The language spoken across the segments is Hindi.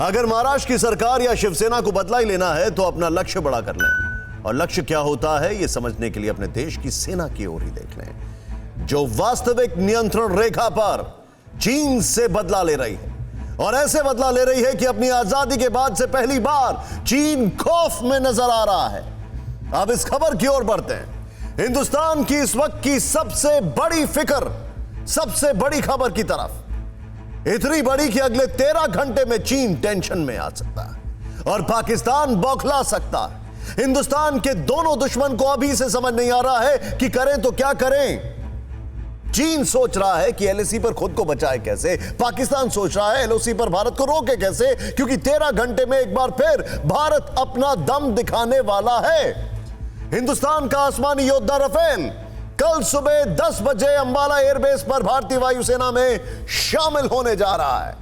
अगर महाराष्ट्र की सरकार या शिवसेना को बदला ही लेना है तो अपना लक्ष्य बड़ा कर लें, और लक्ष्य क्या होता है यह समझने के लिए अपने देश की सेना की ओर ही देख लें, जो वास्तविक नियंत्रण रेखा पर चीन से बदला ले रही है, और ऐसे बदला ले रही है कि अपनी आजादी के बाद से पहली बार चीन खौफ में नजर आ रहा है। अब इस खबर की ओर बढ़ते हैं। हिंदुस्तान की इस वक्त की सबसे बड़ी फिक्र, सबसे बड़ी खबर की तरफ, इतनी बड़ी कि अगले 13 घंटे में चीन टेंशन में आ सकता है और पाकिस्तान बौखला सकता है। हिंदुस्तान के दोनों दुश्मन को अभी से समझ नहीं आ रहा है कि करें तो क्या करें। चीन सोच रहा है कि एलएसी पर खुद को बचाए कैसे, पाकिस्तान सोच रहा है एलओसी पर भारत को रोके कैसे, क्योंकि 13 घंटे में एक बार फिर भारत अपना दम दिखाने वाला है। हिंदुस्तान का आसमानी योद्धा राफेल कल सुबह 10 बजे अंबाला एयरबेस पर भारतीय वायुसेना में शामिल होने जा रहा है।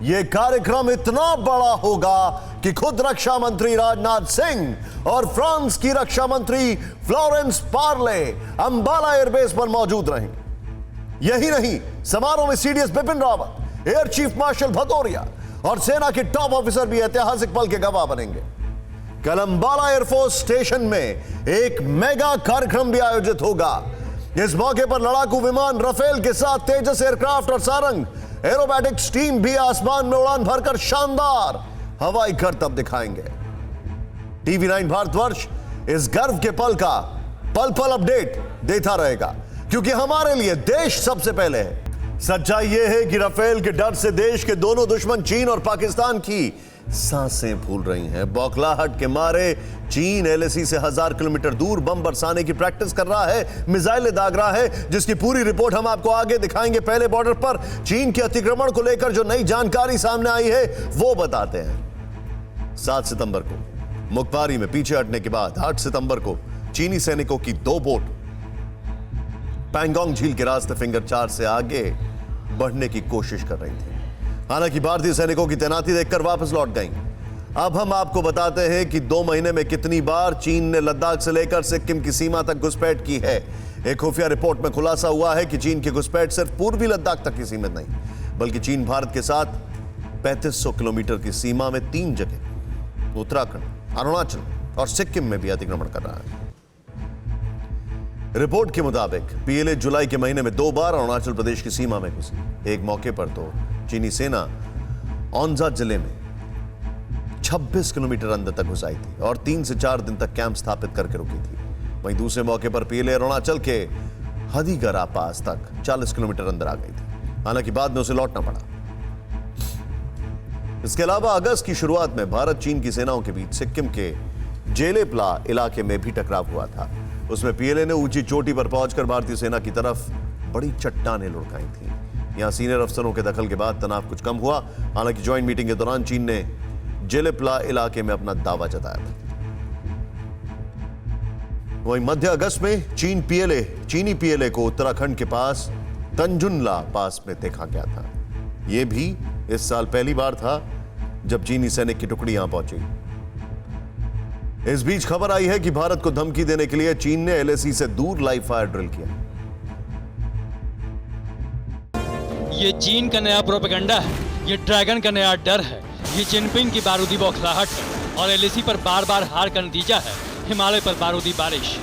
यह कार्यक्रम इतना बड़ा होगा कि खुद रक्षा मंत्री राजनाथ सिंह और फ्रांस की रक्षा मंत्री फ्लोरेंस पार्ले अंबाला एयरबेस पर मौजूद रहेंगे। यही नहीं, समारोह में CDS Bipin Rawat, air chief marshal Bhadauria और सेना के टॉप ऑफिसर भी ऐतिहासिक पल के गवाह बनेंगे। कल अंबाला एयरफोर्स स्टेशन में एक मेगा कार्यक्रम भी आयोजित होगा। इस मौके पर लड़ाकू विमान राफेल के साथ तेजस एयरक्राफ्ट और सारंग एरोबैटिक्स टीम भी आसमान में उड़ान भरकर शानदार हवाई करतब दिखाएंगे। टीवी 9 भारतवर्ष इस गर्व के पल का पल पल अपडेट देता रहेगा, क्योंकि हमारे लिए देश सबसे पहले है। सच्चाई यह है कि राफेल के डर से देश के दोनों दुश्मन चीन और पाकिस्तान की सांसें फूल रही हैं। बौखलाहट के मारे चीन एलएसी से 1000 किलोमीटर दूर बम बरसाने की प्रैक्टिस कर रहा है, मिसाइलें दाग रहा है, जिसकी पूरी रिपोर्ट हम आपको आगे दिखाएंगे। पहले बॉर्डर पर चीन के अतिक्रमण को लेकर जो नई जानकारी सामने आई है वो बताते हैं। 7 सितंबर को मुखबारी में पीछे हटने के बाद 8 सितंबर को चीनी सैनिकों की 2 बोट पैंगोंग झील के रास्ते फिंगर 4 से आगे बढ़ने की कोशिश कर रही थी। हालांकि भारतीय सैनिकों की तैनाती देखकर वापस लौट गईं। अब हम आपको बताते हैं कि 2 महीने में कितनी बार चीन ने लद्दाख से लेकर सिक्किम की सीमा तक घुसपैठ की है। एक खुफिया रिपोर्ट में खुलासा हुआ है कि चीन की घुसपैठ सिर्फ पूर्वी लद्दाख तक ही सीमित नहीं, बल्कि चीन भारत के साथ 3500 किलोमीटर की सीमा में 3 जगह उत्तराखंड, अरुणाचल और सिक्किम में भी अतिक्रमण कर रहा है। रिपोर्ट के मुताबिक पीएलए जुलाई के महीने में 2 बार अरुणाचल प्रदेश की सीमा में घुसी। एक मौके पर तो चीनी सेना ओंजा जिले में 26 किलोमीटर अंदर तक घुस आई थी और 3 से 4 दिन तक कैंप स्थापित करके रुकी थी। वहीं दूसरे मौके पर पीएलए अरुणाचल के हदीगरा पास तक 40 किलोमीटर अंदर आ गई थी। हालांकि बाद में उसे लौटना पड़ा। इसके अलावा अगस्त की शुरुआत में भारत चीन की सेनाओं के बीच सिक्किम के जेलेप्ला इलाके में भी टकराव हुआ था। उसमें पीएलए ने ऊंची चोटी पर पहुंचकर भारतीय सेना की तरफ बड़ी चट्टानें लुढ़काई थीं। यहां सीनियर अफसरों के दखल के बाद तनाव कुछ कम हुआ। हालांकि ज्वाइंट मीटिंग के दौरान चीन ने जेलेप्ला इलाके में अपना दावा जताया था। वहीं मध्य अगस्त में चीनी पीएलए को उत्तराखंड के पास तंजुनला पास में देखा गया था। यह भी इस साल पहली बार था जब चीनी सैनिक की टुकड़ी यहां पहुंची। इस बीच खबर आई है कि भारत को धमकी देने के लिए चीन ने एलएसी से दूर लाइव फायर ड्रिल किया। ये चीन का नया प्रोपेगेंडा है, ये ड्रैगन का नया डर है, ये जिनपिंग की बारूदी बौखलाहट है और एलएसी पर बार बार हार का नतीजा है हिमालय पर बारूदी बारिश।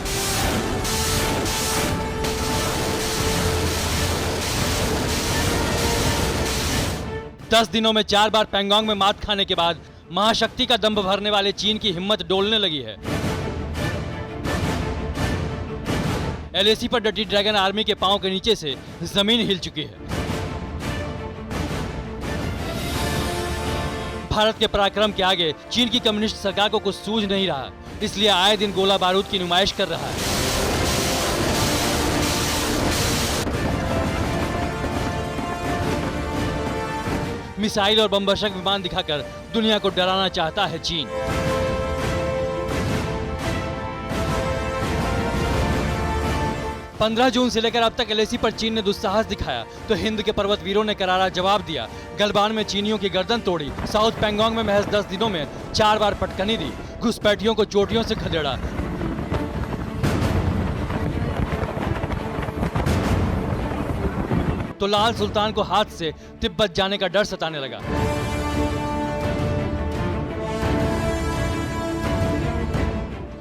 दस दिनों में 4 बार पैंगोंग में मात खाने के बाद महाशक्ति का दंभ भरने वाले चीन की हिम्मत डोलने लगी है। एलएसी पर डटी ड्रैगन आर्मी के पांव के नीचे से जमीन हिल चुकी है। भारत के पराक्रम के आगे चीन की कम्युनिस्ट सरकार को कुछ सूझ नहीं रहा, इसलिए आए दिन गोला बारूद की नुमाइश कर रहा है। मिसाइल और बमवर्षक विमान दिखाकर दुनिया को डराना चाहता है चीन। पंद्रह जून से लेकर अब तक एलएसी पर चीन ने दुस्साहस दिखाया तो हिंद के पर्वत वीरों ने करारा जवाब दिया। गलवान में चीनियों की गर्दन तोड़ी, साउथ पैंगोंग में महज 10 दिनों में 4 बार पटकनी दी, घुसपैठियों को चोटियों से खदेड़ा। तो लाल सुल्तान को हाथ से तिब्बत जाने का डर सताने लगा।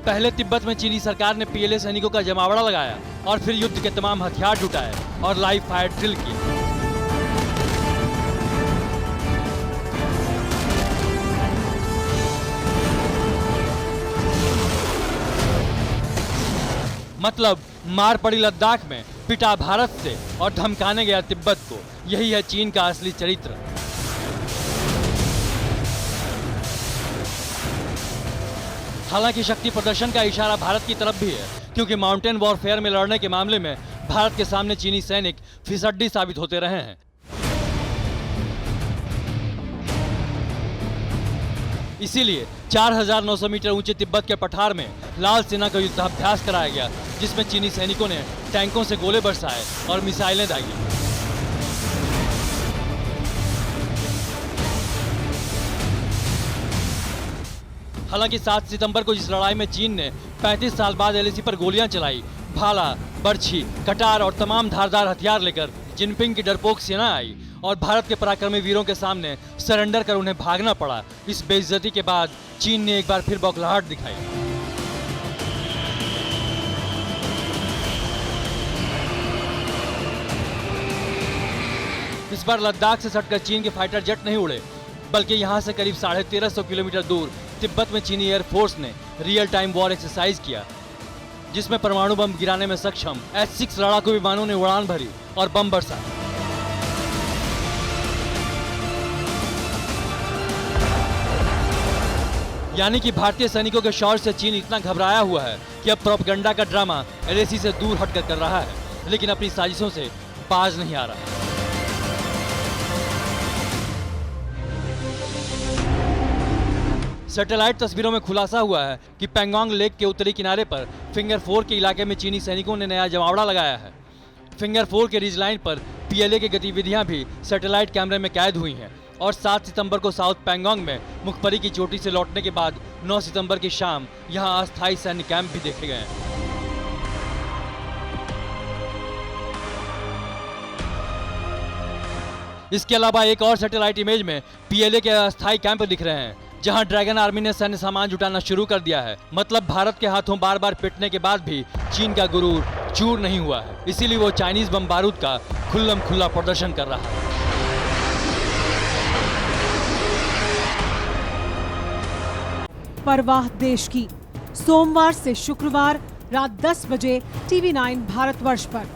पहले तिब्बत में चीनी सरकार ने पीएलए सैनिकों का जमावड़ा लगाया और फिर युद्ध के तमाम हथियार जुटाए और लाइव फायर ड्रिल की। मतलब मार पड़ी लद्दाख में, पिटा भारत से और धमकाने गया तिब्बत को। यही है चीन का असली चरित्र। हालांकि शक्ति प्रदर्शन का इशारा भारत की तरफ भी है, क्योंकि माउंटेन वॉरफेयर में लड़ने के मामले में भारत के सामने चीनी सैनिक फिसड्डी साबित होते रहे हैं। इसीलिए 4,900 मीटर ऊंचे तिब्बत के पठार में लाल सेना का युद्धाभ्यास कराया गया, जिसमें चीनी सैनिकों ने टैंकों से गोले बरसाए और मिसाइलें दागी। हालांकि 7 सितंबर को जिस लड़ाई में चीन ने 35 साल बाद एलएसी पर गोलियां चलाई, भाला, बर्छी, कटार और तमाम धारदार हथियार लेकर जिनपिंग की डरपोक सेना आई और भारत के पराक्रमी वीरों के सामने सरेंडर कर उन्हें भागना पड़ा। इस बेइज्जती के बाद चीन ने एक बार फिर बौखलाहट दिखाई। इस बार लद्दाख से सटकर चीन के फाइटर जेट नहीं उड़े, बल्कि यहां से करीब 1350 किलोमीटर दूर तिब्बत में चीनी एयरफोर्स ने रियल टाइम वॉर एक्सरसाइज किया, जिसमें परमाणु बम गिराने में सक्षम H-6 लड़ाकू विमानों ने उड़ान भरी और बम बरसाए। यानी कि भारतीय सैनिकों के शौर्य से चीन इतना घबराया हुआ है कि अब प्रोपेगेंडा का ड्रामा एलएसी से दूर हटकर कर रहा है, लेकिन अपनी साजिशों से बाज नहीं आ रहा। सैटेलाइट तस्वीरों में खुलासा हुआ है कि पैंगोंग लेक के उत्तरी किनारे पर फिंगर 4 के इलाके में चीनी सैनिकों ने नया जमावड़ा लगाया है। फिंगर 4 के रिज लाइन पर पीएलए की गतिविधियां भी सैटेलाइट कैमरे में कैद हुई हैं और 7 सितंबर को साउथ पैंगोंग में मुखपरी की चोटी से लौटने के बाद 9 सितंबर की शाम यहां अस्थायी सैन्य कैंप भी देखे गए हैं। इसके अलावा एक और सैटेलाइट इमेज में पीएलए के अस्थायी कैंप दिख रहे हैं, जहां ड्रैगन आर्मी ने सैन्य सामान जुटाना शुरू कर दिया है। मतलब भारत के हाथों बार बार पिटने के बाद भी चीन का गुरूर चूर नहीं हुआ है, इसीलिए वो चाइनीज बम बारूद का खुल्लम खुल्ला प्रदर्शन कर रहा है। परवाह देश की, सोमवार से शुक्रवार रात 10 बजे TV9 भारतवर्ष पर।